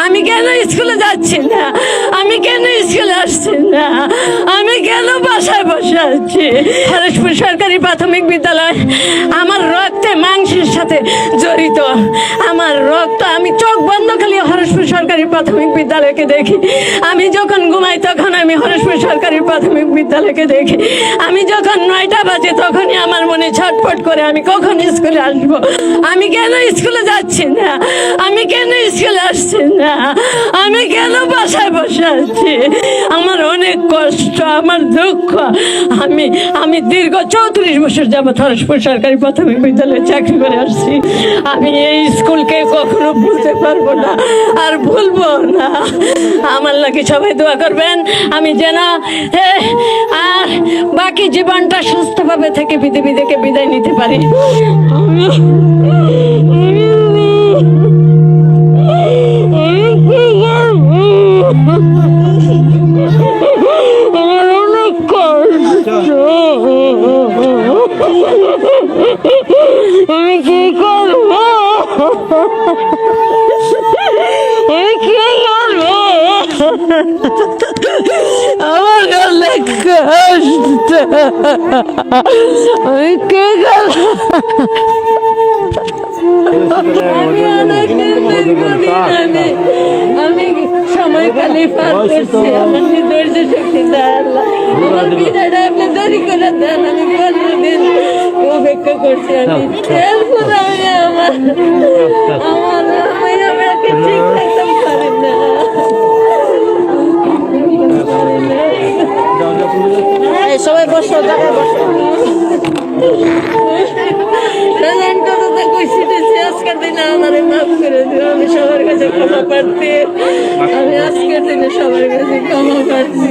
আমি কেন স্কুলে যাচ্ছি না, আমি কেন স্কুলে আসছি না, আমি কেন বাসায় বসে আছি। হরেশপুর সরকারি প্রাথমিক বিদ্যালয় আমার রক্তে মাংসের সাথে জড়িত। আমার রক্ত, আমি চোখ বন্ধ খালি হরেশপুর সরকারি প্রাথমিক বিদ্যালয়কে দেখি। আমি যখন ঘুমাই তখন আমি হরেশপুর সরকারি প্রাথমিক বিদ্যালয়কে দেখি। আমি যখন 9টা বাজে তখনই আমার মনে ছটফট করে আমি কখন স্কুলে আসবো, আমি কেন স্কুলে যাচ্ছি না, আমি কেন স্কুলে আসছি না, আমি কেন বাসায় বসে আছি। আমার অনেক কষ্ট, আমার দুঃখ। আমি দীর্ঘ 34 বছর যাবৎ হরেশপুর সরকারি প্রাথমিক বিদ্যালয়ে চাকরি করে আসছি। আমি এই স্কুলকে কখনো ভুলতে পারবো না, আর ভুলবো না। আমার লাগে সবাই দোয়া করবেন আমি যেন আর বাকি জীবনটা সুস্থভাবে থেকে পৃথিবী থেকে বিদায় নিতে পারি। আমার অনেক কষ্ট, আমি কি করবো, আমি কি করবো, আমার অনেক কষ্ট, আমি কি করবো। আমি সময়কালে পার করছি, আমার ধৈর্য শক্তি দেন, আমার বিদায়টা আপনি দেরি করে দেন। আমি 15 দিন অপেক্ষা করছি। আমি আমাকে ঠিক রাখতে পারি না। সবাই বসো, জায়গায় বসো। আজকের দিনে আমার মাফ করে দিও, আমি সবার কাছে ক্ষমা প্রার্থী, আমি আজকের দিনে সবার কাছে ক্ষমা প্রার্থী।